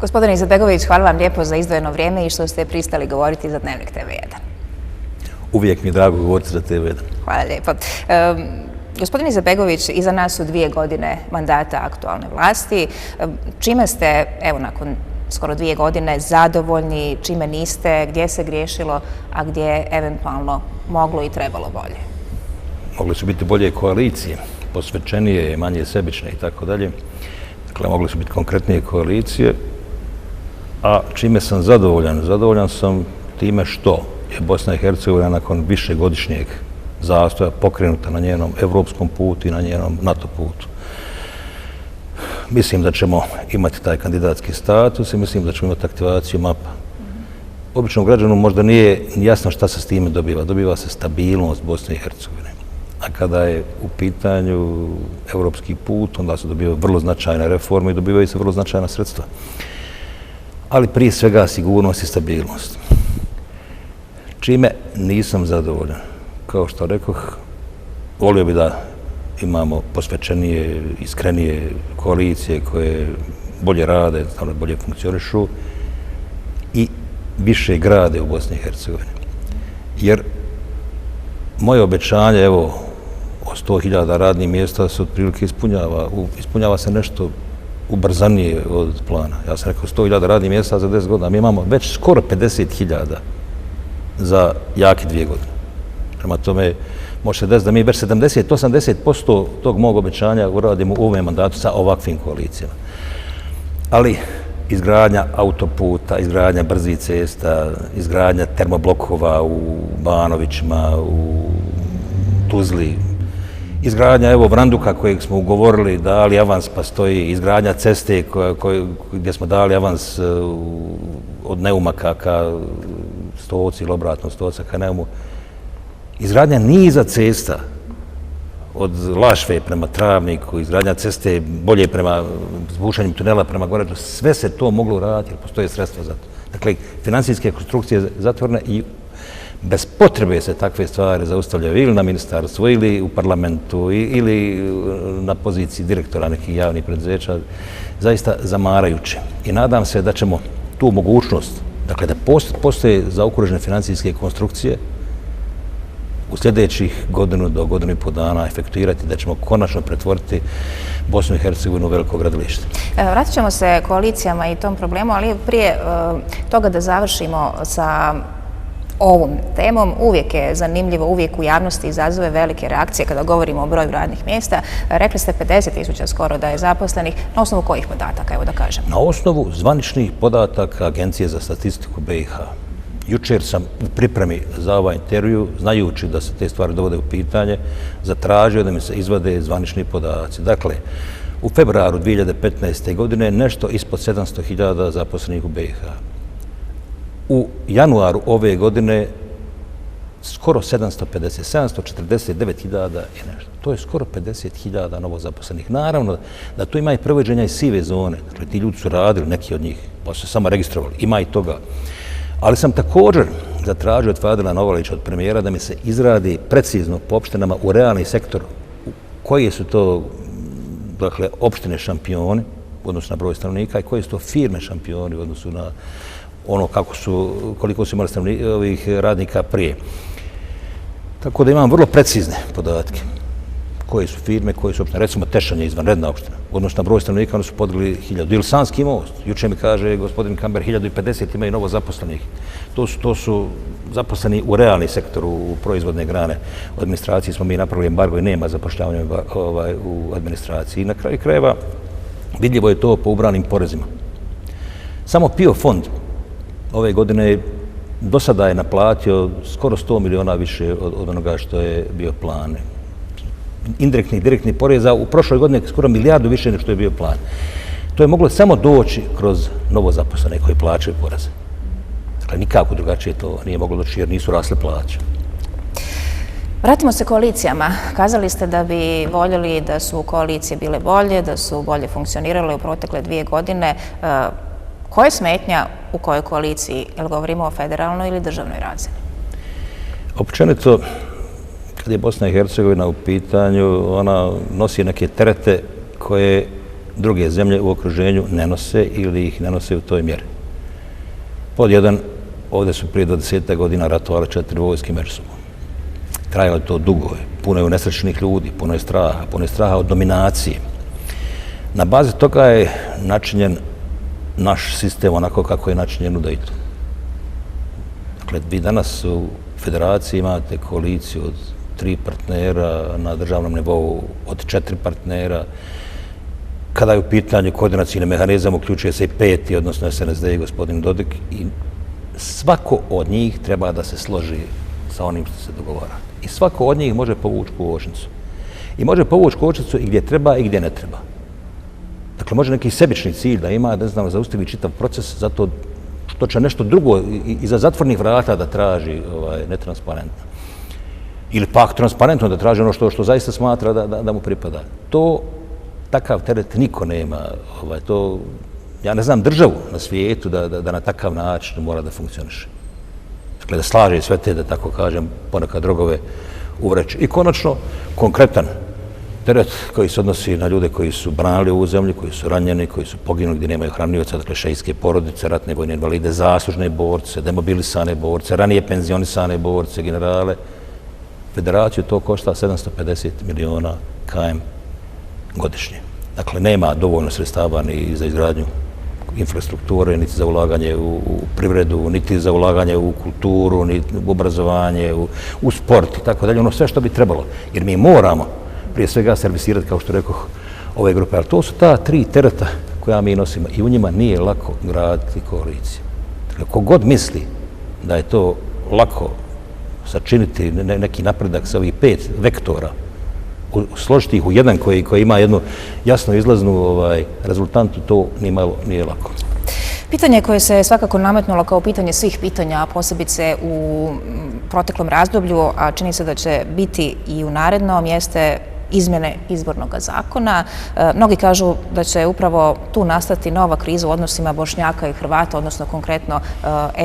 Gospodine Izetbegović, hvala vam lijepo za izdvojeno vrijeme i što ste pristali govoriti za Dnevnik TV1. Uvijek mi je drago govoriti za TV1. Hvala lijepo. Gospodin Izetbegović, iza nas su 2 godine mandata aktualne vlasti. Čime ste, evo nakon skoro 2 godine, zadovoljni, čime niste, gdje se griješilo, a gdje je eventualno moglo i trebalo bolje? Mogle su biti bolje koalicije, posvećenije, manje sebične i tako dalje. Dakle, mogle su biti konkretnije koalicije. A čime sam zadovoljan? Zadovoljan sam time što je Bosna i Hercegovina nakon višegodišnjeg zastoja pokrenuta na njenom evropskom putu i na njenom NATO putu. Mislim da ćemo imati taj kandidatski status i mislim da ćemo imati aktivaciju mapa. Običnom građanu možda nije jasno šta se s time dobiva. Dobiva se stabilnost Bosne i Hercegovine. A kada je u pitanju evropski put, onda se dobivaju vrlo značajne reforme i dobivaju se vrlo značajna sredstva. Ali prije svega sigurnost i stabilnost. Čime nisam zadovoljan? Kao što rekoh, volio bi da imamo posvećenije, iskrenije koalicije koje bolje rade, bolje funkcionišu i više grade u Bosni i Hercegovini. Jer moje obećanje, evo, o 100.000 radnih mjesta se otprilike ispunjava se nešto ubrzanije od plana. Ja sam rekao 100.000 radnih mjesta za 10 godina, mi imamo već skoro 50.000 za jake 2 godine. Prema tome, može se desiti da mi već 70-80% tog mog obećanja uradimo u ovom mandatu sa ovakvim koalicijama. Ali izgradnja autoputa, izgradnja brzih cesta, izgradnja termoblokova u Banovićima, u Tuzli, izgradnja, evo, Vranduka kojeg smo ugovorili, dali avans pa stoji, izgradnja ceste gdje smo dali avans od Neumaka ka Stoci ili obratno Stoca ka Neumu. Izgradnja niza cesta od Lašve prema Travniku, izgradnja ceste bolje prema zbušanjem tunela prema Goraždu, sve se to moglo raditi jer postoje sredstva za to. Dakle, financijske konstrukcije zatvorene i bez potrebe se takve stvari zaustavljaju ili na ministarstvu, ili u parlamentu, ili na poziciji direktora nekih javnih preduzeća, zaista zamarajuće. I nadam se da ćemo tu mogućnost, dakle da postoje zaokružene financijske konstrukcije, u sljedećih godinu do godinu i po dana efektuirati, da ćemo konačno pretvoriti Bosnu i Hercegovinu u veliko gradilište. Vratit ćemo se koalicijama i tom problemu, ali prije toga da završimo sa ovom temom. Uvijek je zanimljivo, uvijek u javnosti izazove velike reakcije kada govorimo o broju radnih mjesta. Rekli ste 50.000 skoro da je zaposlenih. Na osnovu kojih podataka, evo da kažem? Na osnovu zvaničnih podataka Agencije za statistiku BiH. Jučer sam u pripremi za ovaj intervju, znajući da se te stvari dovode u pitanje, zatražio da mi se izvade zvanični podaci. Dakle, u februaru 2015. godine nešto ispod 700.000 zaposlenih u BiH. U januaru ove godine skoro 749.000 i nešto. To je skoro 50.000 novozaposlenih. Naravno da tu ima i prevođenja iz sive zone. Dakle, ti ljudi su radili, neki od njih, pa su se samo registrovali. Ima i toga. Ali sam također zatražio od Fadila Novalića, od premijera, da mi se izradi precizno po opštinama u realni sektor koje su to, dakle, opštine šampioni u odnosu na broj stanovnika i koje su to firme šampioni u odnosu na ono koliko su imali ovih radnika prije. Tako da imam vrlo precizne podatke. Koje su firme, koje su opštine. Recimo, Tešan je izvanredna opština. Odnosno na broj stanovnika oni su podigli 1000. Ili Sanski most. Juče mi kaže gospodin Kamber 1050 imaju novo zaposlenih. To su zaposleni u realni sektor, u proizvodne grane. U administraciji smo mi napravili embargo i nema zapošljavanja u administraciji. I na kraju krajeva vidljivo je to po ubranim porezima. Samo PIO fond ove godine do sada je naplatio skoro 100 miliona više od onoga što je bio plan. Indirektnih, direktnih poreza u prošloj godini skoro milijardu više nego što je bio plan. To je moglo samo doći kroz novozaposlene koji plaćaju poreze. Dakle, nikako drugačije to nije moglo doći jer nisu rasle plaće. Vratimo se koalicijama. Kazali ste da bi voljeli da su koalicije bile bolje, da su bolje funkcionirale u protekle 2 godine. Koja je smetnja u kojoj koaliciji? Jel govorimo o federalnoj ili državnoj razini? Općenito, kad je Bosna i Hercegovina u pitanju, ona nosi neke terete koje druge zemlje u okruženju ne nose ili ih ne nose u toj mjeri. Pod jedan, ovdje su prije 20 godina ratovale 4 vojske međusobno. Trajalo je to dugo, puno je unesrećenih ljudi, puno je straha od dominacije. Na bazi toga je načinjen naš sistem onako kako je načinjen u Daytonu. Dakle, vi danas u federaciji imate koaliciju od 3 partnera, na državnom nivou od 4 partnera. Kada je u pitanju koordinacijni mehanizam, uključuje se i 5. odnosno SNSD i gospodin Dodik, i svako od njih treba da se složi sa onim što se dogovara. I svako od njih može povući kočnicu. I može povući kočnicu i gdje treba i gdje ne treba. Dakle, može neki sebični cilj da ima, ne znam, zaustavi čitav proces zato što će nešto drugo iza zatvornih vrata da traži netransparentno. Ili pak transparentno da traži ono što zaista smatra da mu pripada. Takav teret niko nema. Ja ne znam državu na svijetu da na takav način mora da funkcioniše. Dakle, da slaže sve te, da tako kažem, ponekad drogove u vreći. I konačno, konkretan teret koji se odnosi na ljude koji su branili ovu zemlju, koji su ranjeni, koji su poginuli gdje nemaju hranioca, dakle šejske porodice, ratne vojne invalide, zaslužne borce, demobilisane borce, ranije penzionisane borce, generale. Federaciju to košta 750 miliona KM godišnje. Dakle, nema dovoljno sredstava ni za izgradnju infrastrukture, niti za ulaganje u privredu, niti za ulaganje u kulturu, niti u obrazovanje, u sport i tako dalje. Ono sve što bi trebalo. Jer mi moramo prije svega servisirati, kao što rekoh, ove grupe. Ali to su ta 3 tereta koja mi nosimo i u njima nije lako graditi koaliciju. Dakle, kogod misli da je to lako sačiniti neki napredak sa ovih 5 vektora, složiti ih u jedan koji ima jednu jasno izlaznu rezultantu, to nije lako. Pitanje koje se svakako nametnulo kao pitanje svih pitanja, a posebice u proteklom razdoblju, a čini se da će biti i u narednom, jeste izmjene izbornog zakona. Mnogi kažu da će upravo tu nastati nova kriza u odnosima Bošnjaka i Hrvata, odnosno konkretno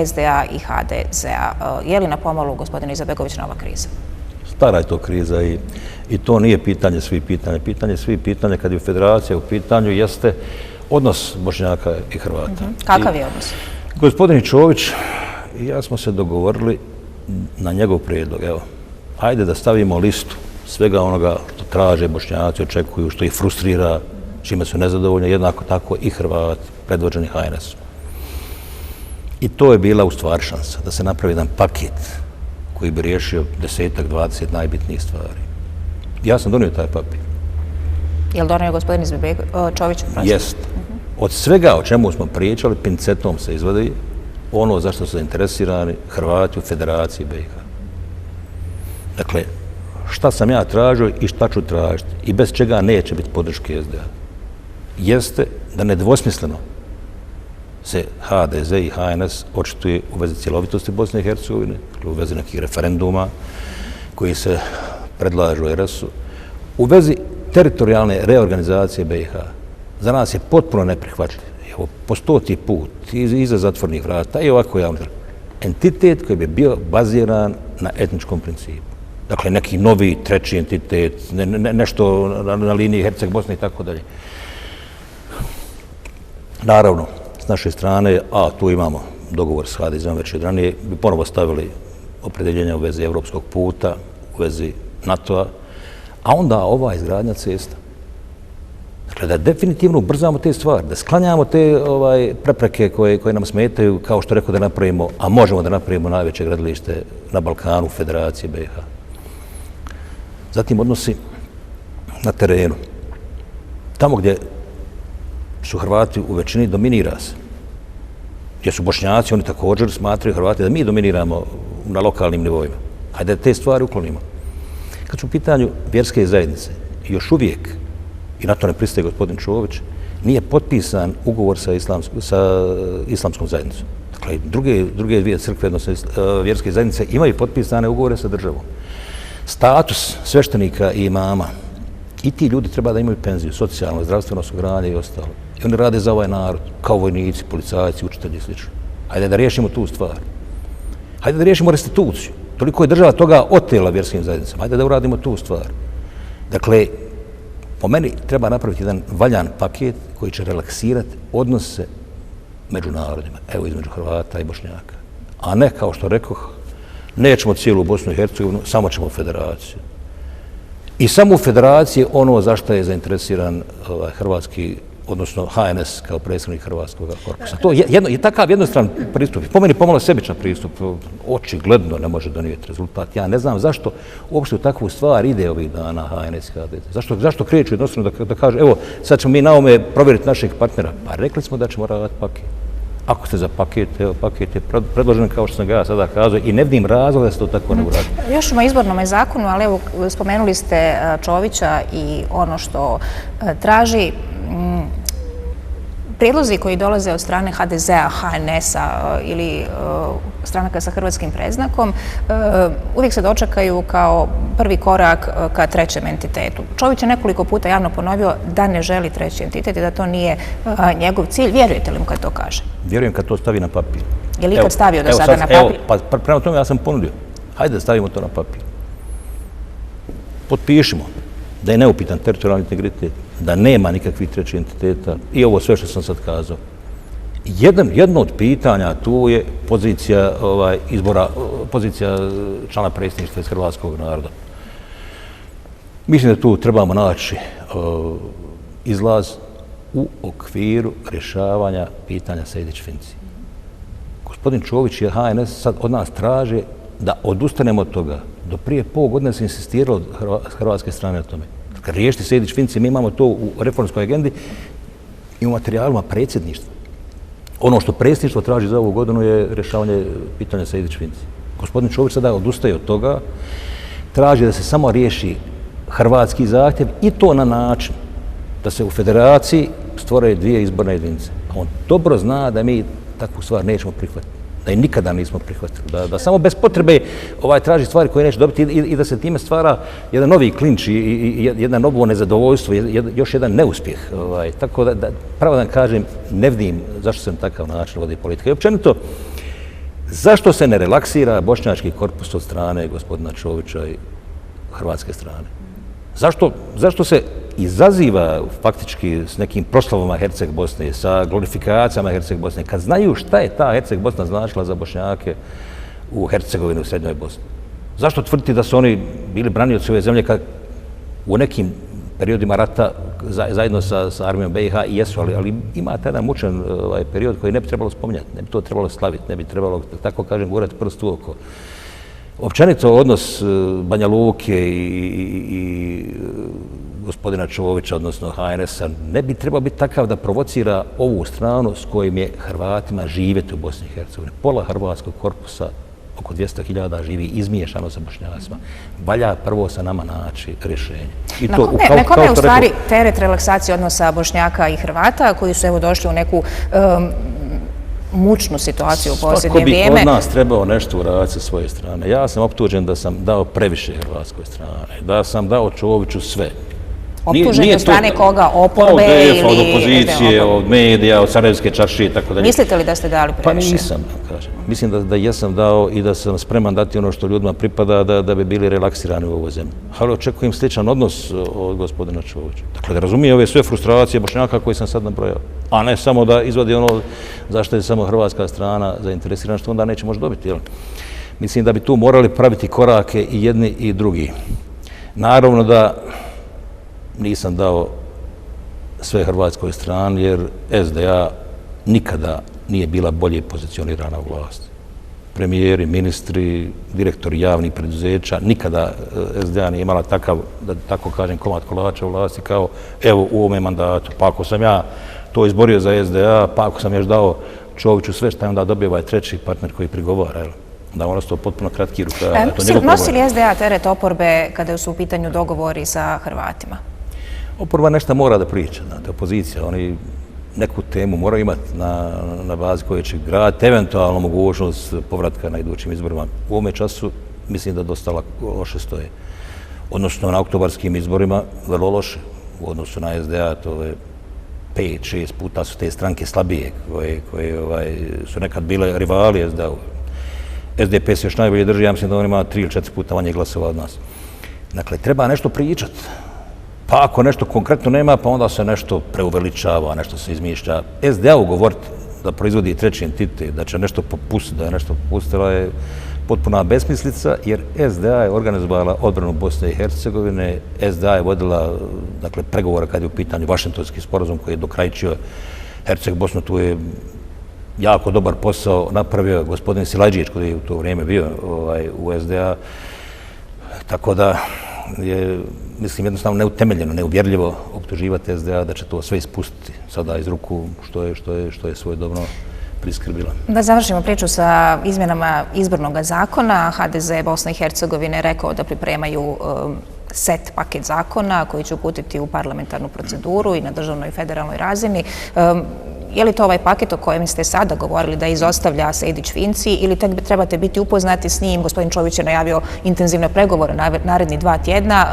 SDA i HDZ-a. Je li na pomalu, gospodine Izetbegović, nova kriza? Stara je to kriza i to nije pitanje svih pitanja. Pitanje svih pitanja kad je federacija u pitanju jeste odnos Bošnjaka i Hrvata. Kakav je odnos? Gospodin Čović i ja smo se dogovorili na njegov prijedlog. Evo, ajde da stavimo listu svega onoga što traže Bošnjaci, očekuju, što ih frustrira, čime su nezadovoljni, jednako tako i Hrvati, predvođeni HNS-om. I to je bila u stvari šansa da se napravi jedan paket koji bi riješio 10-ak, 20 najbitnijih stvari. Ja sam donio taj papir. Je li donio gospodin Čović? Jest. Od svega o čemu smo pričali, pincetom se izvodi ono zašto su zainteresirani Hrvati u Federaciji BiH. Dakle, šta sam ja tražio i šta ću tražiti i bez čega neće biti podrške SDA, jeste da nedvosmisleno se HDZ i HNS očituje u vezi cjelovitosti Bosne i Hercegovine, u vezi nekih referenduma koji se predlažu RS-u, u vezi teritorijalne reorganizacije BiH. Za nas je potpuno neprihvatljiv. Evo, po 100. put, iza zatvornih vrata i ovako javno. Entitet koji bi bio baziran na etničkom principu. Dakle, neki novi, treći entitet, nešto na liniji Herceg-Bosne i tako dalje. Naravno, s naše strane, a tu imamo dogovor s HDZ-om već od ranije, bi ponovo stavili opredeljenja u vezi evropskog puta, u vezi NATO-a, a onda ova izgradnja cesta. Dakle, da definitivno ubrzamo te stvari, da sklanjamo te prepreke koje nam smetaju, kao što rekao da napravimo, a možemo da napravimo najveće gradilište na Balkanu, Federacije BiH. Zatim odnosi na terenu. Tamo gdje su Hrvati u većini, dominira se. Gdje su Bošnjaci, oni također smatraju Hrvati da mi dominiramo na lokalnim nivoima. Hajde da te stvari uklonimo. Kad su u pitanju vjerske zajednice, još uvijek, i na to ne pristaje gospodin Čović, nije potpisan ugovor sa islamskom zajednicom. Dakle, druge dvije crkve, odnosno vjerske zajednice, imaju potpisane ugovore sa državom. Status sveštenika i imama, i ti ljudi treba da imaju penziju, socijalno, zdravstveno osiguranje i ostalo. I oni rade za ovaj narod, kao vojnici, policajci, učitelji i sl. Hajde da riješimo tu stvar. Hajde da riješimo restituciju. Toliko je država toga otela vjerskim zajednicama. Hajde da uradimo tu stvar. Dakle, po meni treba napraviti jedan valjan paket koji će relaksirati odnose među narodima, evo između Hrvata i Bošnjaka. A ne, kao što rekoh, nećemo cijelu Bosnu i Hercegovinu, samo ćemo federaciju. I samo u federaciji ono za što je zainteresiran hrvatski, odnosno HNS kao predstavnik hrvatskog korpusa. To je takav jednostran pristup. Po meni pomalo sebičan pristup. Očigledno ne može donijeti rezultat. Ja ne znam zašto uopšte u takvu stvar ide ovih dana HNS i HDZ. Zašto kreću jednostavno da kaže evo sad ćemo mi na ovome provjeriti našeg partnera. Pa rekli smo da ćemo raditi paket. Ako ste za paket, evo paket je predložen kao što sam ga ja sada kazao i ne vidim razloga da se to tako ne uradi. Još o izbornom zakonu, ali evo spomenuli ste Čovića i ono što traži. Prijedlozi koji dolaze od strane HDZ-a, HNS-a ili stranaka sa hrvatskim predznakom uvijek se dočekaju kao prvi korak ka trećem entitetu. Čović je nekoliko puta javno ponovio da ne želi treći entitet i da to nije njegov cilj. Vjerujete li mu kad to kaže? Vjerujem kad to stavi na papir. Je li ikad stavio do sada na papir? Evo, pa prema tome ja sam ponudio. Hajde da stavimo to na papir. Potpišimo da je neupitan teritorijalni integritet, da nema nikakvih trećih entiteta i ovo sve što sam sad kazao. Jedno od pitanja tu je pozicija izbora, pozicija člana predsjedništva iz hrvatskog naroda. Mislim da tu trebamo naći izlaz u okviru rješavanja pitanja Sejdić-Finci. Gospodin Čović i HNS sad od nas traže da odustanemo od toga. Do prije pol godine se insistiralo s hrvatske strane na tome. Kad riješiti Sejdić-Finci, mi imamo to u reformskoj agendi i u materijalima predsjedništva. Ono što predsjedništvo traži za ovu godinu je rješavanje pitanja Sejdić-Finci. Gospodin Čović sada odustaje od toga, traži da se samo riješi hrvatski zahtjev i to na način da se u federaciji stvore dvije izborne jedinice. On dobro zna da mi takvu stvar nećemo prihvatiti, da je nikada nismo prihvatili, da samo bez potrebe traži stvari koje neće dobiti i da se time stvara jedan novi klinč i jedno novo nezadovoljstvo, još jedan neuspjeh. Tako da, pravo da kažem, ne vidim zašto se na takav način vodi politika. I općenito, zašto se ne relaksira bošnjački korpus od strane gospodina Čovića i hrvatske strane? Zašto se izaziva faktički s nekim proslavama Herceg Bosne, sa glorifikacijama Herceg Bosne, kad znaju šta je ta Herceg Bosna značila za Bošnjake u Hercegovini, u Srednjoj Bosni? Zašto tvrditi da su oni bili branioci ove zemlje kad u nekim periodima rata zajedno sa armijom BiH i jesu, ali ima taj jedan mučan period koji ne bi trebalo spominjati, ne bi to trebalo slaviti, ne bi trebalo, tako kažem, gurati prst u oko. Općenito odnos Banja Luke i gospodina Čovića, odnosno HNS-a, ne bi trebao biti takav da provocira ovu stranu s kojim je Hrvatima živjeti u Bosni i Hercegovini. Pola hrvatskog korpusa, oko 200.000 živi izmiješano sa Bošnjacima. Valja prvo sa nama naći rješenje. Na kome je u stvari teret relaksacije odnosa Bošnjaka i Hrvata koji su evo došli u neku mučnu situaciju u posljednje vrijeme? Svako bi od nas trebao nešto uraditi sa svoje strane. Ja sam optužen da sam dao previše hrvatskoj strane, da sam dao Čoviću sve. Optužen od strane koga? Oporbe ili... Od opozicije, od medija, od Sarajevske čaršije i tako dalje. Mislite li da ste dali previše? Pa nisam, kažem. Mislim da jesam dao i da sam spreman dati ono što ljudima pripada da bi bili relaksirani u ovoj zemlji. Ali očekujem sličan odnos od gospodina Čovića. Dakle, da razumije ove sve frustracije Bošnjaka koje sam sad nabrojao. A ne samo da izvadi ono zašto je samo hrvatska strana zainteresirana, što onda neće moći dobiti. Mislim da bi tu morali praviti korake i jedni i drugi. Naravno da nisam dao sve hrvatskoj strani, jer SDA nikada nije bila bolje pozicionirana u vlasti. Premijeri, ministri, direktori javnih preduzeća, nikada SDA nije imala takav, da tako kažem, komad kolača u vlasti kao evo u ovome mandatu. Pa ako sam ja to izborio za SDA, pa ako sam još dao Čoviću sve što je onda dobio ovaj treći partner koji prigovara, da on ostao potpuno kratki rukav. Nosi li SDA teret oporbe kada su u pitanju dogovori sa Hrvatima? Oporba nešto mora da priča, znate, opozicija, oni neku temu moraju imati na bazi koje će graditi, eventualno mogućnost povratka na idućim izborima. U ovome času mislim da dosta loše stoje. Odnosno na oktobarskim izborima vrlo loše. U odnosu na SDA to je 5-6 puta su te stranke slabije koje su nekad bile rivali SDA-u. SDP se još najbolje drži, ja mislim da on ima 3 ili 4 puta manje glasova od nas. Dakle, treba nešto pričati. Pa ako nešto konkretno nema, pa onda se nešto preuveličava, nešto se izmišlja. SDA govoriti da proizvodi treći entitet, da će nešto popustiti, da je nešto popustila je potpuna besmislica, jer SDA je organizovala odbranu Bosne i Hercegovine, SDA je vodila pregovore kad je u pitanju Vašingtonski sporazum koji je dokrajčio Herceg-Bosnu, tu je jako dobar posao napravio gospodin Silajđić koji je u to vrijeme bio u SDA, tako da je, mislim, jednostavno neutemeljeno, neuvjerljivo optuživati SDA da će to sve ispustiti sada iz ruku što je svojedobno priskrbila. Da završimo priču sa izmjenama izbornog zakona. HDZ Bosne i Hercegovine je rekao da pripremaju paket zakona koji će uputiti u parlamentarnu proceduru i na državnoj i federalnoj razini. Je li to ovaj paket o kojem ste sada govorili da izostavlja Sejdić-Finci ili tek trebate biti upoznati s njim? Gospodin Čović je najavio intenzivne pregovore naredni 2 tjedna.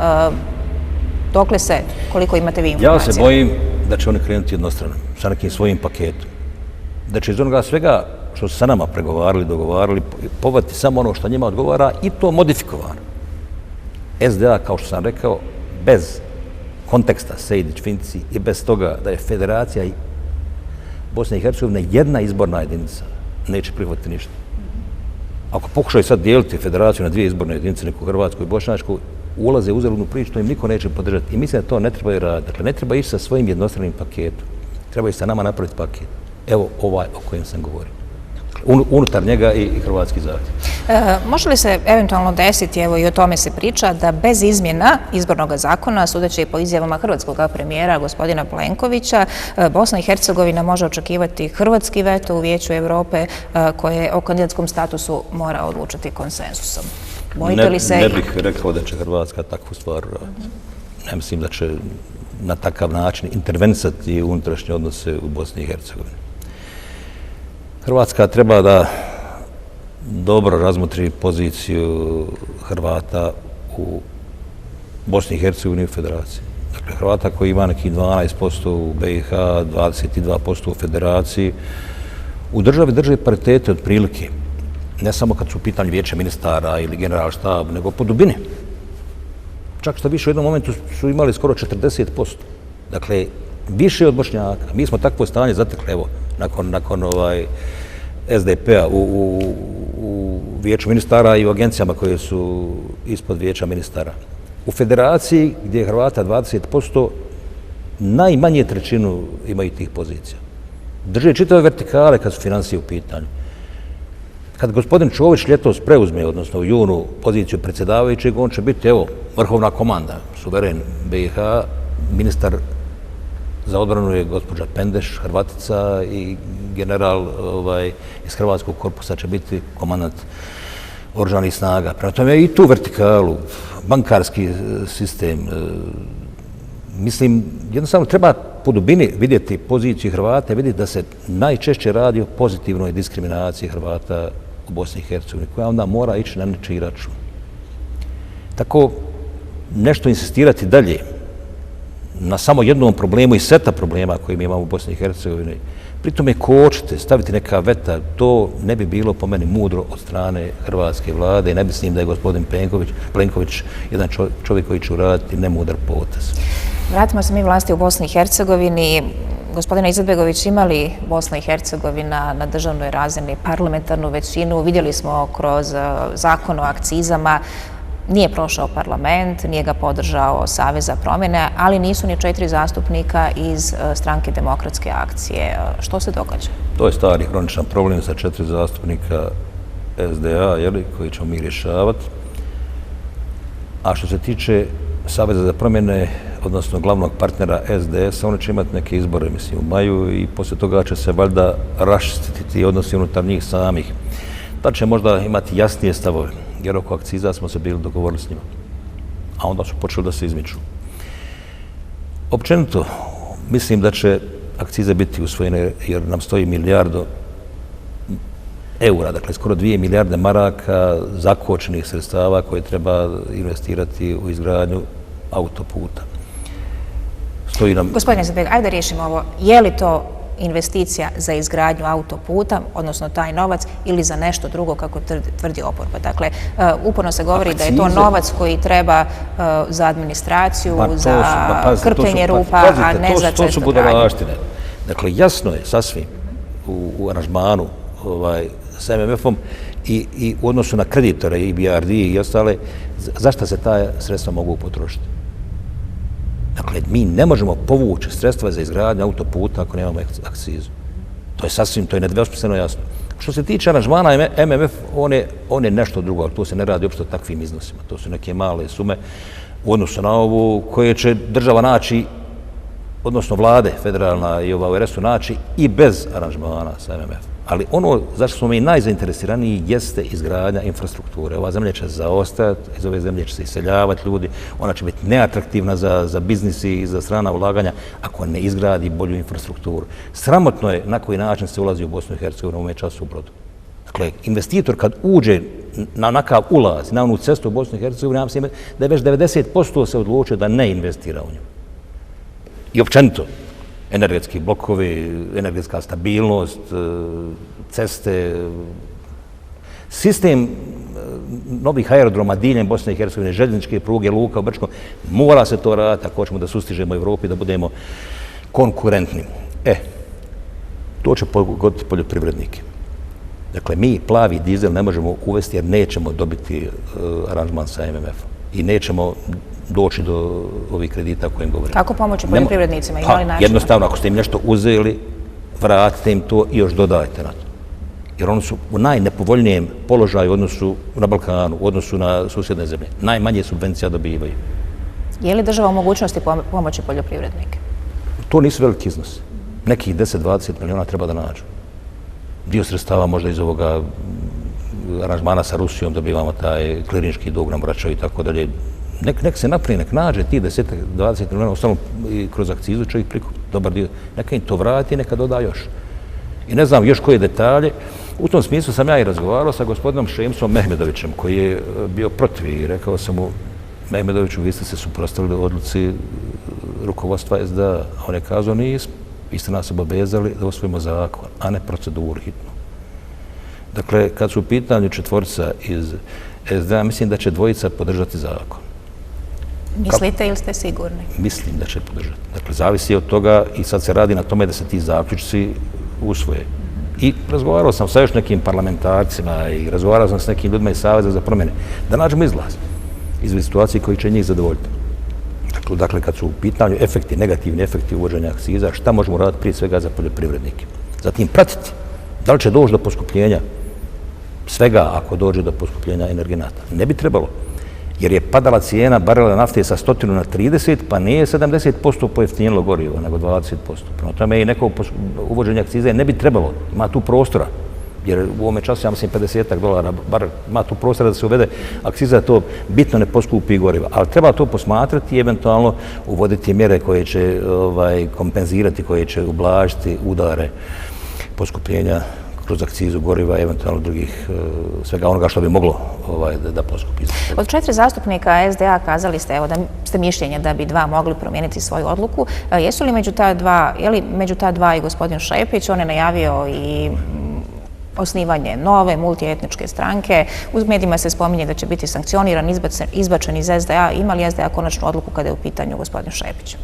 Dokle se, koliko imate vi informacija? Ja se bojim da će oni krenuti jednostrano, sa nekim svojim paketom. Da će iz onoga svega što su sa nama pregovarali, dogovarali, povati samo ono što njima odgovara i to modifikovano. SDA, kao što sam rekao, bez konteksta Sejdić-Finci i bez toga da je federacija Bosne i Hercegovine jedna izborna jedinica, neće prihvatiti ništa. Ako pokušaju sad dijeliti federaciju na 2 izborne jedinice, neku hrvatsku i bošnjačku, ulaze u uzaludnu priču, to im niko neće podržati. I mislim da to ne treba i raditi. Dakle, ne treba ići sa svojim jednostranim paketom. Treba i sa nama napraviti paket. Evo ovaj o kojem sam govorio. Unutar njega i hrvatski zahtjev. Može li se eventualno desiti, evo i o tome se priča, da bez izmjena izbornog zakona, sudeći po izjavama hrvatskog premijera gospodina Plenkovića, Bosna i Hercegovina može očekivati hrvatski veto u Vijeću Europe koje o kandidatskom statusu mora odlučiti konsenzusom? Bojite li se? Ne bih rekao da će Hrvatska takvu stvar, ne mislim da će na takav način intervenisati u unutrašnje odnose u Bosni i Hercegovini. Hrvatska treba da dobro razmotri poziciju Hrvata u Bosni i Hercegovini i u Federaciji. Dakle, Hrvata koji ima nekih 12% u BiH, 22% u Federaciji, u državi drže paritete otprilike. Ne samo kad su u pitanju vijeće ministara ili generalštab, nego po dubini. Čak što više u jednom momentu su imali skoro 40%. Dakle, više od Bošnjaka. Mi smo takvo stanje zatekli, evo, nakon SDP-a u vijeću ministara i u agencijama koje su ispod vijeća ministara. U federaciji, gdje je Hrvata 20%, najmanje trećinu imaju tih pozicija. Drže čitave vertikale kad su financije u pitanju. Kad gospodin Čović ljetos preuzme, odnosno u junu, poziciju predsjedavajućeg, on će biti, evo, vrhovna komanda, suveren BiH, ministar za odbranu je gospođa Pendeš, Hrvatica, i general iz Hrvatskog korpusa će biti komandant oružanih snaga. Prema tome i tu vertikalu, bankarski sistem, mislim, jednostavno treba po dubini vidjeti poziciju Hrvata i vidjeti da se najčešće radi o pozitivnoj diskriminaciji Hrvata u Bosni i Hercegovini, koja onda mora ići na nečiji račun. Tako, nešto insistirati dalje na samo jednom problemu i seta problema koje mi imamo u Bosni i Hercegovini, pritom je kočite, staviti neka veta, to ne bi bilo po meni mudro od strane hrvatske vlade i ne mislim da je gospodin Plenković jedan čovjek koji će uraditi nemudar potez. Vratimo se mi vlasti u Bosni i Hercegovini. Gospodina Izetbegović, ima li Bosna i Hercegovina na državnoj razini parlamentarnu većinu? Vidjeli smo kroz zakon o akcizama, nije prošao parlament, nije ga podržao Savez za promjene, ali nisu ni 4 zastupnika iz stranke Demokratske akcije. Što se događa? To je stari hroničan problem sa 4 zastupnika SDA, koji ćemo mi rješavati. A što se tiče Saveza za promjene, odnosno glavnog partnera SDS, oni će imati neke izbore, mislim, u maju i poslije toga će se valjda raščistiti ti odnosi unutar njih samih. Pa će možda imati jasnije stavove, jer oko akciza smo se bili dogovorili s njima. A onda su počeli da se izmiču. Općenito, mislim da će akcize biti usvojene jer nam stoji milijardu eura, dakle skoro 2 milijarde maraka zakočenih sredstava koje treba investirati u izgradnju autoputa. Gospodine Izetbegović, ajde da riješimo ovo. Je li to investicija za izgradnju autoputa, odnosno taj novac, ili za nešto drugo, kako tvrdi oporba. Dakle, uporno se govori da je to novac koji treba za administraciju, za krpljenje rupa, a ne za cestogradnju. To su budalaštine. Dakle, jasno je sasvim u aranžmanu sa MMF-om i u odnosu na kreditore i BRD i ostale, zašto se ta sredstva mogu potrošiti? Dakle, mi ne možemo povući sredstva za izgradnju autoputa ako nemamo akcizu. To je sasvim, to je nedvosmisleno jasno. Što se tiče aranžmana MMF, on je nešto drugo, ali to se ne radi uopšte o takvim iznosima. To su neke male sume u odnosu na ovu koje će država naći, odnosno vlade federalna i ova RS naći i bez aranžmana sa MMF. Ali ono zašto smo mi najzainteresiraniji jeste izgradnja infrastrukture. Ova zemlja će zaostajati, iz ove zemlje će se iseljavati ljudi, ona će biti neatraktivna za biznis i za strana ulaganja ako ne izgradi bolju infrastrukturu. Sramotno je na koji način se ulazi u Bosnu i Hercegovinu u ovome času u Brodu. Dakle, investitor kad uđe na onakav ulaz, na onu cestu u Bosnu i Hercegovinu, ja mislim da je već 90% se odlučio da ne investira u nju. I općenito, energetski blokovi, energetska stabilnost, ceste, sistem novih aerodroma diljem Bosne i Hercegovine, željezničke pruge, luka u Brčkom, mora se to raditi ako hoćemo da sustižemo Evropi, da budemo konkurentni. To će pogoditi poljoprivrednike. Dakle, mi plavi dizel ne možemo uvesti jer nećemo dobiti aranžman sa MMF-om i nećemo doći do ovih kredita o kojim govorimo. Kako pomoći poljoprivrednicima? Ima li načina? Jednostavno, ako ste im nešto uzeli, vratite im to i još dodajte na to. Jer oni su u najnepovoljnijem položaju u odnosu na Balkanu, u odnosu na susjedne zemlje. Najmanje subvencija dobivaju. Je li država u mogućnosti pomoći poljoprivrednike? To nisu veliki iznosi. Nekih 10-20 miliona treba da nađu. Dio sredstava možda iz ovoga aranžmana sa Rusijom dobivamo taj klinički dug nam vraćaju i tako dalje. Nek se napravi, nek nađe ti 10-20 miliona, ostalo i kroz akcizu čovjek prikupi dobar dio. Neka im to vrati, neka doda još. I ne znam još koje detalje. U tom smislu sam ja i razgovarao sa gospodinom Šemsom Mehmedovićem, koji je bio protiv i rekao sam mu, Mehmedoviću, vi ste se suprotstavili odluci rukovodstva SDA. A on je kazao, nismo. Vi ste nas obavezali da usvojimo zakon, a ne proceduru hitnu. Dakle, kad su u pitanju četvorica iz SDA, mislim da će dvojica podržati zakon. Mislite ili ste sigurni? Mislim da će podržati. Dakle, zavisi od toga i sad se radi na tome da se ti zaključci usvoje. I razgovarao sam sa još nekim parlamentarcima i razgovarao sam s nekim ljudima iz Saveza za promjene, da nađemo izlaz iz situacije koji će njih zadovoljiti. Dakle, kad su u pitanju efekti, negativni efekti uvođenja akciza, šta možemo raditi prije svega za poljoprivrednike? Zatim pratiti da li će doći do poskupljenja svega ako dođe do poskupljenja energenata. Ne bi trebalo, jer je padala cijena barela nafte sa 100 na 30, pa nije 70% pojeftinilo gorivo, nego 20%. Prema tome i neko uvođenje akcize ne bi trebalo, ima tu prostora. Jer u ovome času, ja mislim, $50 bar ima tu prostora da se uvede akciza, to bitno ne poskupi goriva. Ali treba to posmatrati i eventualno uvoditi mjere koje će kompenzirati, koje će ublažiti udare poskupljenja kroz akcizu goriva, eventualno drugih, svega onoga što bi moglo da poskupi. Od 4 zastupnika SDA kazali ste da ste mišljenja da bi 2 mogli promijeniti svoju odluku. Jesu li među ta dva i gospodin Šepić? On je najavio i osnivanje nove multietničke stranke. U medijima se spominje da će biti sankcioniran, izbačen iz SDA. Ima li SDA konačnu odluku kada je u pitanju gospodin Šepić?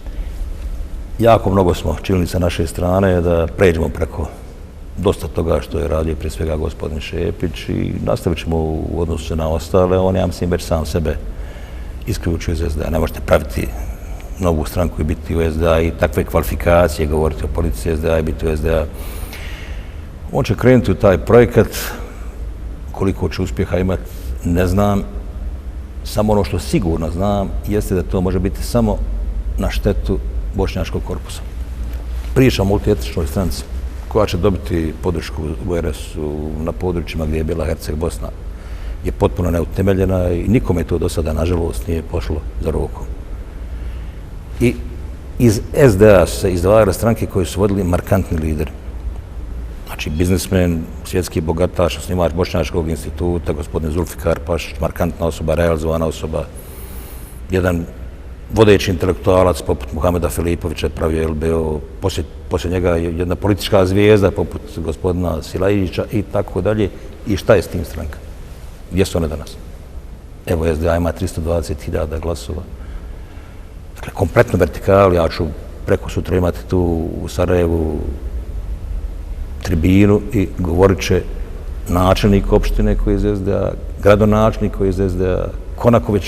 Jako mnogo smo činili sa naše strane da pređemo preko dosta toga što je radio prije svega gospodin Šepić i nastavit ćemo u odnosu na ostale. On, ja mislim, već sam sebe isključio iz SDA. Ne možete praviti novu stranku i biti u SDA i takve kvalifikacije, govoriti o politici SDA i biti u SDA. On će krenuti u taj projekat, koliko će uspjeha imati, ne znam. Samo ono što sigurno znam jeste da to može biti samo na štetu bošnjačkog korpusa. Priča o multietničnoj stranci koja će dobiti podršku u RS-u na područjima gdje je bila Herceg-Bosna je potpuno neutemeljena i nikome to do sada, nažalost, nije pošlo za rukom. I iz SDA su se izdvajale stranke koje su vodili markantni lideri. Znači, biznismen, svjetski bogataš, osnivač Bošnjačkog instituta, gospodin Zulfikar Pašić, markantna osoba, realizovana osoba, jedan vodeći intelektualac poput Muhameda Filipovića pravio LBO, poslije njega je jedna politička zvijezda poput gospodina Silajića i tako dalje. I šta je s tim stranka? Gdje su one danas? Evo, SDA ima 320.000 glasova. Dakle, kompletno vertikal, ja ću preko sutra imati tu u Sarajevu tribinu i govorit će načelnik opštine koji je iz SDA, gradonačelnik koji je iz SDA, Konaković,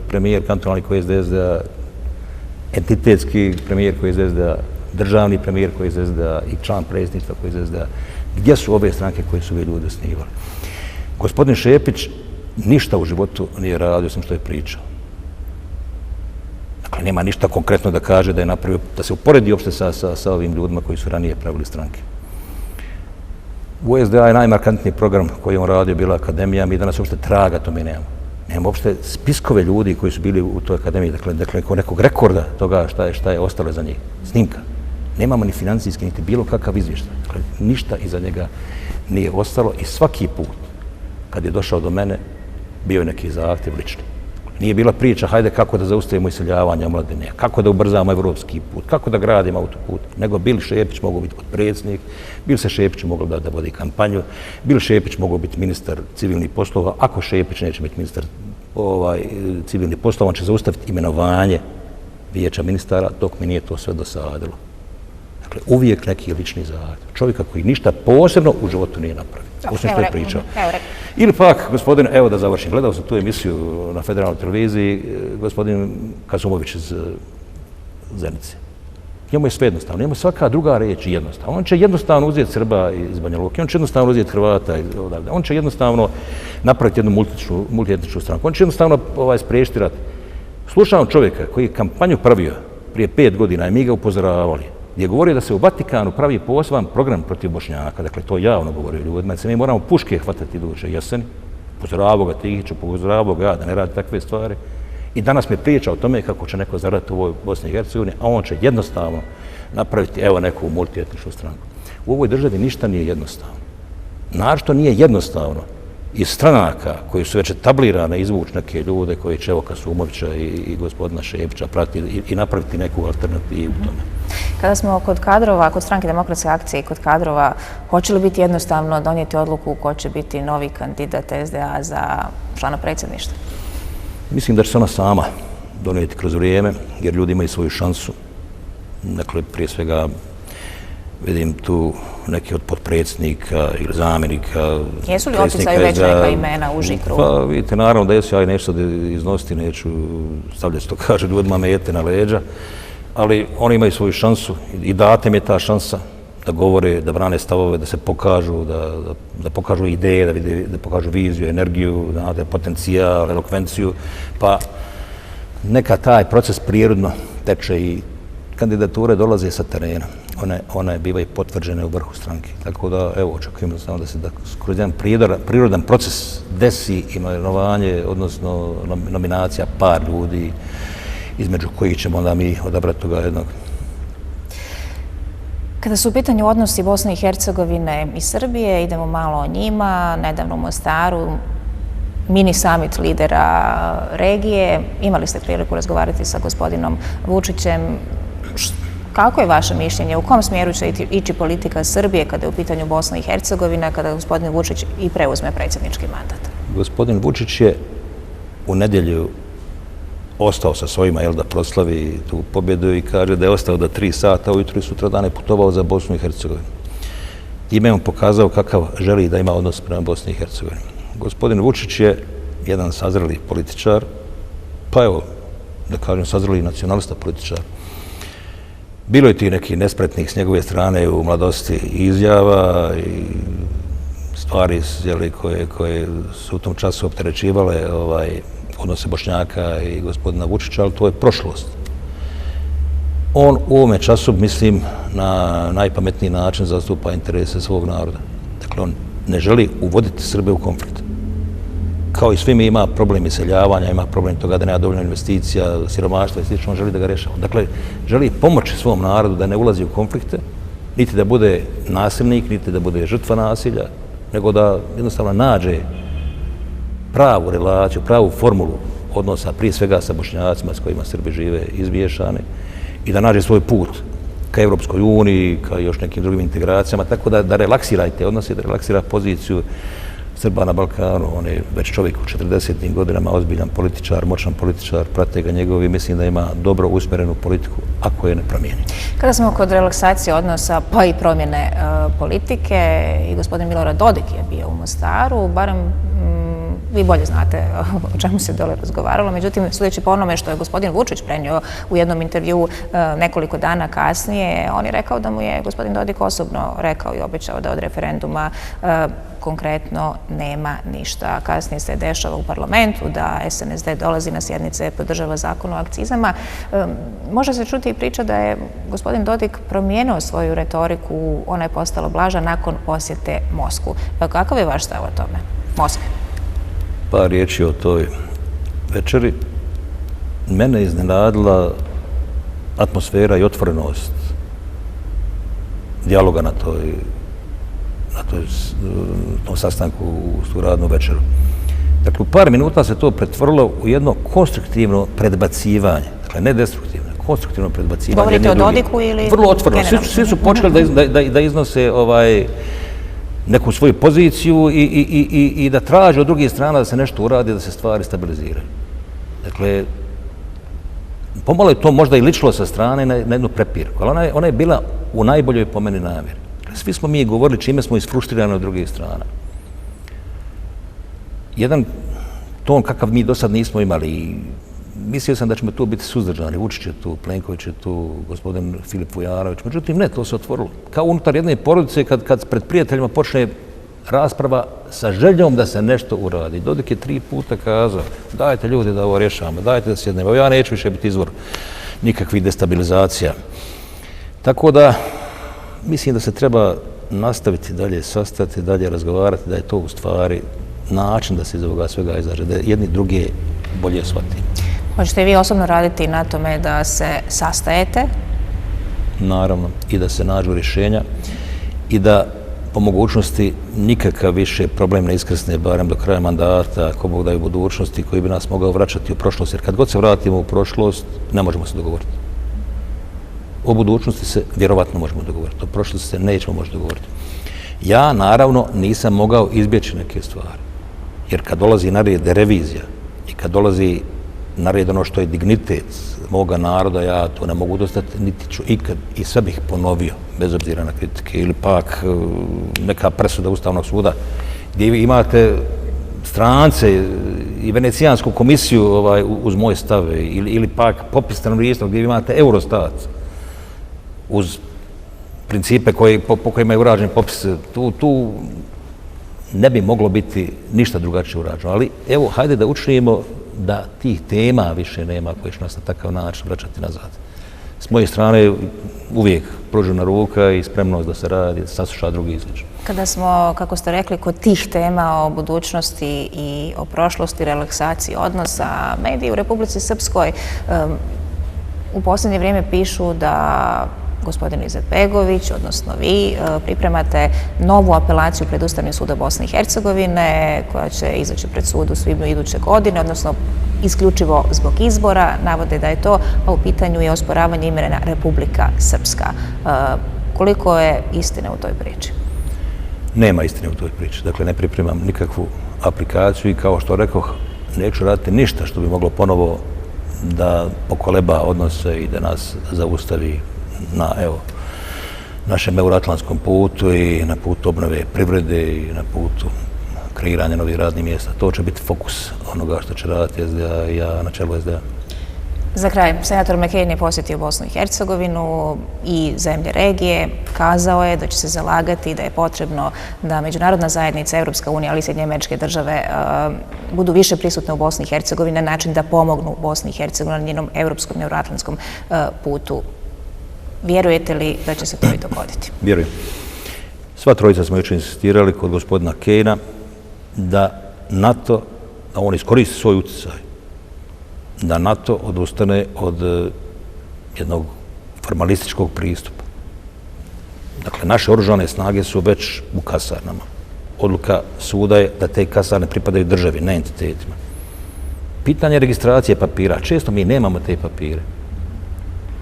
premijer kantonalni koji je iz SDA, entitetski premijer koji je iz SDA, državni premijer koji je iz SDA i član predsjedništva koji je iz SDA. Gdje su ove stranke koje su ovi ljudi osnivali? Gospodin Šepić ništa u životu nije radio, sam što je pričao. Dakle, nema ništa konkretno da kaže da je napravio, da se uporedi uopšte sa ovim ljudima koji su ranije pravili stranke. U SDA je najmarkantniji program koji on radio bila akademija, mi danas uopšte traga tome nemamo. Nemamo uopšte spiskove ljudi koji su bili u toj akademiji, dakle nekog rekorda toga šta je ostalo za njih. Snimka. Nemamo ni financijski, niti bilo kakav izvještaj. Dakle, ništa iza njega nije ostalo i svaki put kad je došao do mene, bio je neki zahtjev lični. Nije bila priča, hajde kako da zaustavimo iseljavanje omladine, kako da ubrzamo evropski put, kako da gradimo autoput, nego Bil Šepić mogao biti potpredsjednik, Bil se Šepić mogao da vodi kampanju, Bil Šepić mogao biti ministar civilnih poslova, ako Šepić neće biti ministar civilnih poslova, on će zaustaviti imenovanje vijeća ministara dok mi nije to sve dosadilo. Dakle, uvijek neki lični zahtjev. Čovjeka koji ništa posebno u životu nije napravio. Osim što je pričao. Ili pak, gospodin, evo da završim, gledao sam tu emisiju na federalnoj televiziji, gospodin Kazumović iz Zenice. Njemu je sve jednostavno, njemu je svaka druga reč jednostavno. On će jednostavno uzeti Srba iz Banja Luke, on će jednostavno uzeti Hrvata odavde, on će jednostavno napraviti jednu multietničku stranku, on će jednostavno spriječiti rat. Slušam čovjeka koji je kampanju pravio prije 5 godina i mi ga upozoravali, gdje je govorio da se u Vatikanu pravi poseban program protiv Bošnjaka, dakle to javno govorio ljudima, da se mi moramo puške hvatati iduće jeseni, upozoravao ga Tihiću, upozoravao ga da ne radi takve stvari. I danas mi priča o tome kako će neko zaraditi u ovoj Bosni i Hercegovini, a on će jednostavno napraviti evo neku multietničku stranku. U ovoj državi ništa nije jednostavno. Našto nije jednostavno iz stranaka koji su već etablirane izvući neke ljude koji će evo Kasumovića i gospodina Šepića pratiti i napraviti neku alternativu u tome. Kada smo kod kadrova, kod Stranke demokratske akcije i kod kadrova, hoće li biti jednostavno donijeti odluku ko će biti novi kandidat SDA za člana predsjedništva? Mislim da će se ona sama donijeti kroz vrijeme, jer ljudi imaju svoju šansu. Dakle, prije svega vidim tu neki od potpredsjednika ili zamjenika. Jesu li oticaju već neka imena u žikru? Pa vidite, naravno da jesu, ja i neću sad iznositi, neću stavljati što kaže ljudima mete na leđa, ali oni imaju svoju šansu i data im je ta šansa da govore, da brane stavove, da se pokažu, da pokažu ideje, da pokažu viziju, energiju, potencijal, elokvenciju, pa neka taj proces prirodno teče i kandidature dolaze sa terena. One bivaju potvrđene u vrhu stranke. Tako da, evo, očekujemo da se kroz jedan prirodan proces desi imenovanje, odnosno nominacija par ljudi između kojih ćemo onda mi odabrati toga jednog. Kada su u pitanju odnosi Bosne i Hercegovine i Srbije, idemo malo o njima. Nedavno u Mostaru, mini summit lidera regije. Imali ste priliku razgovarati sa gospodinom Vučićem. Kako je vaše mišljenje? U kom smjeru će ići politika Srbije kada je u pitanju Bosna i Hercegovina, kada gospodin Vučić i preuzme predsjednički mandat? Gospodin Vučić je u nedjelju ostao sa svojima, da proslavi tu pobjedu i kaže da je ostao do 3 sata ujutro i sutradan je putovao za Bosnu i Hercegovinu. Time je on pokazao kakav želi da ima odnos prema Bosni i Hercegovini. Gospodin Vučić je jedan sazreli političar, pa evo, da kažem, sazreli nacionalista političar. Bilo je ti neki nespretnih s njegove strane u mladosti izjava i stvari koje su u tom času opterećivale odnose Bošnjaka i gospodina Vučića, ali to je prošlost. On u ovome času, mislim, na najpametniji način zastupa interese svog naroda. Dakle, on ne želi uvoditi Srbe u konflikt. Kao i svi mi ima problem iseljavanja, ima problem toga da nema dovoljno investicija, siromaštva i slično, on želi da ga rješava. Dakle, želi pomoći svom narodu da ne ulazi u konflikte, niti da bude nasilnik, niti da bude žrtva nasilja, nego da jednostavno nađe pravu relaciju, pravu formulu odnosa, prije svega sa Bošnjacima s kojima Srbi žive izmiješani i da nađe svoj put ka Evropskoj uniji, ka još nekim drugim integracijama, tako da relaksira te odnose, da relaksira poziciju Srba na Balkanu. On je već čovjek u 40. godinama, ozbiljan političar, moćan političar, prate ga njegovi, mislim da ima dobro usmjerenu politiku, ako je ne promijeni. Kada smo kod relaksacije odnosa, pa i promjene politike, i gospodin Milorad Dodik je bio u Mostaru, barem vi bolje znate o čemu se dole razgovaralo, međutim, sudeći po onome što je gospodin Vučić prenio u jednom intervju nekoliko dana kasnije, on je rekao da mu je gospodin Dodik osobno rekao i obećao da od referenduma konkretno nema ništa. Kasnije se dešava u parlamentu da SNSD dolazi na sjednice, podržava zakon o akcizama. Može se čuti i priča da je gospodin Dodik promijenio svoju retoriku, ona je postala blaža nakon posjete Moskvu. Kakav je vaš stav o tome? Moskve. Par riječi o toj večeri. Mene je iznenadila atmosfera i otvorenost dijaloga na tom sastanku u radnu večeru. Dakle, u par minuta se to pretvorilo u jedno konstruktivno predbacivanje. Dakle, ne destruktivno, konstruktivno predbacivanje. Govorite o Dodiku ili... Vrlo otvoreno. Svi su počeli da iznose neku svoju poziciju i da traže od drugih strana da se nešto uradi, da se stvari stabiliziraju. Dakle, pomalo je to možda i ličilo sa strane na jednu prepirku, ali ona je bila u najboljoj po meni namjeri. Svi smo mi govorili čime smo isfrustrirani od drugih strana. Jedan ton kakav mi do sad nismo imali. Mislio sam da ćemo tu biti suzdržani. Vučić je tu, Plenković je tu, gospodin Filip Vujanović. Međutim, ne, to se otvorilo. Kao unutar jedne porodice kad pred prijateljima počne rasprava sa željom da se nešto uradi. Dodik je 3 puta kazao, dajte ljudi da ovo rješavamo, dajte da sjednemo. Ja neću više biti izvor nikakvih destabilizacija. Tako da, mislim da se treba nastaviti dalje sastati, dalje razgovarati, da je to u stvari način da se iz ovoga svega izađe, da jedni druge bolje shvati. Hoćete vi osobno raditi na tome da se sastajete? Naravno, i da se nađu rješenja i da po mogućnosti nikakav više problem ne iskrsne, barem do kraja mandata, ako Bog da je u budućnosti, koji bi nas mogao vraćati u prošlost. Jer kad god se vratimo u prošlost, ne možemo se dogovoriti. O budućnosti se vjerovatno možemo dogovoriti, o prošlosti se nećemo moći dogovoriti. Ja, naravno, nisam mogao izbjeći neke stvari. Jer kad dolazi na red revizija i kad dolazi na red ono što je dignitet moga naroda, ja to ne mogu dostati, niti ću ikad, i sve bih ponovio, bez obzira na kritike, ili pak neka presuda Ustavnog suda, gdje vi imate strance i Venecijansku komisiju uz moje stave, ili pak popis stanovništva gdje vi imate Eurostat, uz principe po kojima je urađen popis, tu ne bi moglo biti ništa drugačije urađeno. Ali evo, hajde da učinimo da tih tema više nema koje će nas na takav način vraćati nazad. S moje strane uvijek pružena ruka i spremnost da se radi, da se sasluša drugi izlično. Kada smo, kako ste rekli, kod tih tema o budućnosti i o prošlosti, relaksaciji odnosa, mediji u Republici Srpskoj u posljednje vrijeme pišu da gospodin Izetbegović, odnosno vi, pripremate novu apelaciju pred Ustavnim sudom Bosne i Hercegovine, koja će izaći pred sud u svibnju iduće godine, odnosno isključivo zbog izbora. Navode da je to, a u pitanju je osporavanje imena Republika Srpska. Koliko je istine u toj priči? Nema istine u toj priči. Dakle, ne pripremam nikakvu aplikaciju i kao što rekoh, neću raditi ništa što bi moglo ponovo da pokoleba odnose i da nas zaustavi na našem euroatlantskom putu i na putu obnove privrede i na putu kreiranja novih radnih mjesta. To će biti fokus onoga što će raditi SDA i ja na čelu SDA. Za kraj, senator McCain je posjetio Bosnu i Hercegovinu i zemlje regije. Kazao je da će se zalagati da je potrebno da međunarodna zajednica, Evropska unija, ali i Sjedinjene Američke Države budu više prisutne u Bosni i Hercegovini na način da pomognu Bosni i Hercegovini na njenom evropskom i euroatlantskom putu. Vjerujete li da će se to i dogoditi? Vjerujem. Sva trojica smo jučer insistirali kod gospodina Kejna da NATO, da on iskoristi svoj utjecaj, da NATO odustane od jednog formalističkog pristupa. Dakle, naše oružane snage su već u kasarnama. Odluka suda je da te kasarne pripadaju državi, ne entitetima. Pitanje registracije papira. Često mi nemamo te papire.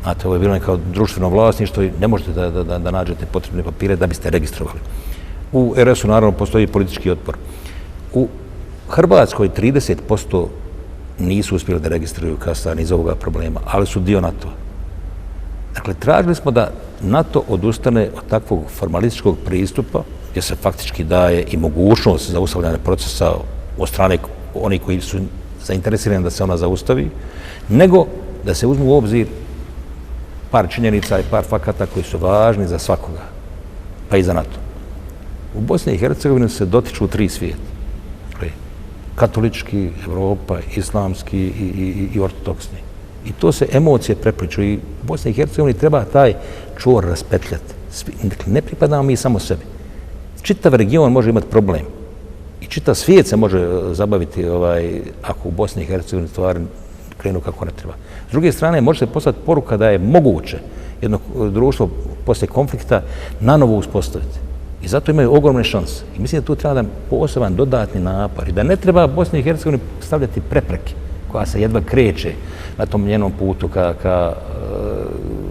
Znate, ovo je bilo kao društveno vlasništvo i ne možete da nađete potrebne papire da biste registrovali. U RS-u naravno postoji politički otpor. U Hrvatskoj 30% nisu uspjeli da registruju Kasan iz ovoga problema, ali su dio NATO-a. Dakle, tražili smo da NATO odustane od takvog formalističkog pristupa, gdje se faktički daje i mogućnost zaustavljanja procesa od strane onih koji su zainteresirani da se ona zaustavi, nego da se uzmu u obzir par činjenica i par fakata koji su važni za svakoga, pa i za NATO. U Bosni i Hercegovini se dotiču 3 svijeta. Dakle, katolički, Evropa, islamski i ortodoksni. I to se emocije prepliču i u Bosni i Hercegovini treba taj čvor raspetljati. Dakle, ne pripadamo mi samo sebi. Čitav region može imati problem. I čitav svijet se može zabaviti ako u Bosni i Hercegovini stvari krenu kako ne treba. S druge strane, može se poslati poruka da je moguće jedno društvo poslije konflikta nanovo uspostaviti. I zato imaju ogromne šanse. I mislim da tu treba da poseban dodatni napor i da ne treba Bosni i Hercegovini stavljati prepreke koja se jedva kreće na tom njenom putu ka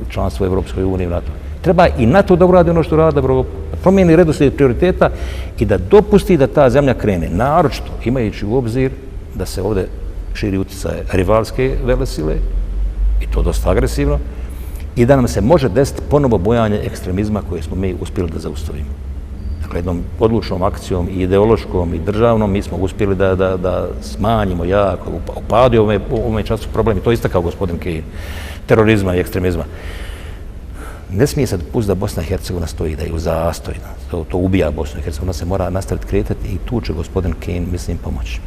članstvu Evropskoj uniji i NATO. Treba i NATO da uradi ono što radi Evropa, da promijeni redoslijed prioriteta i da dopusti da ta zemlja krene. Naročito imajući u obzir da se ovdje širi utjecaj rivalske velesile i to dosta agresivno i da nam se može desiti ponovo bojanje ekstremizma koje smo mi uspjeli da zaustavimo. Dakle, jednom odlučnom akcijom i ideološkom i državnom mi smo uspjeli da smanjimo jako, upadi u ovome času problem i to isto kao gospodin Kejin, terorizma i ekstremizma. Ne smije se dopustiti da Bosna i Hercegovina stoji, da je u zastoj. To ubija Bosnu i Hercegovinu, ona se mora nastaviti kretati i tu će gospodin Kejin, mislim, pomoći.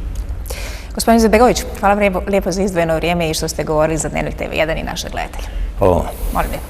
Gospodin Izetbegović, hvala lijepo za izdvojeno vrijeme i što ste govorili za Dnevnik TV1 i naše gledatelje. Hvala. Molim lijepo.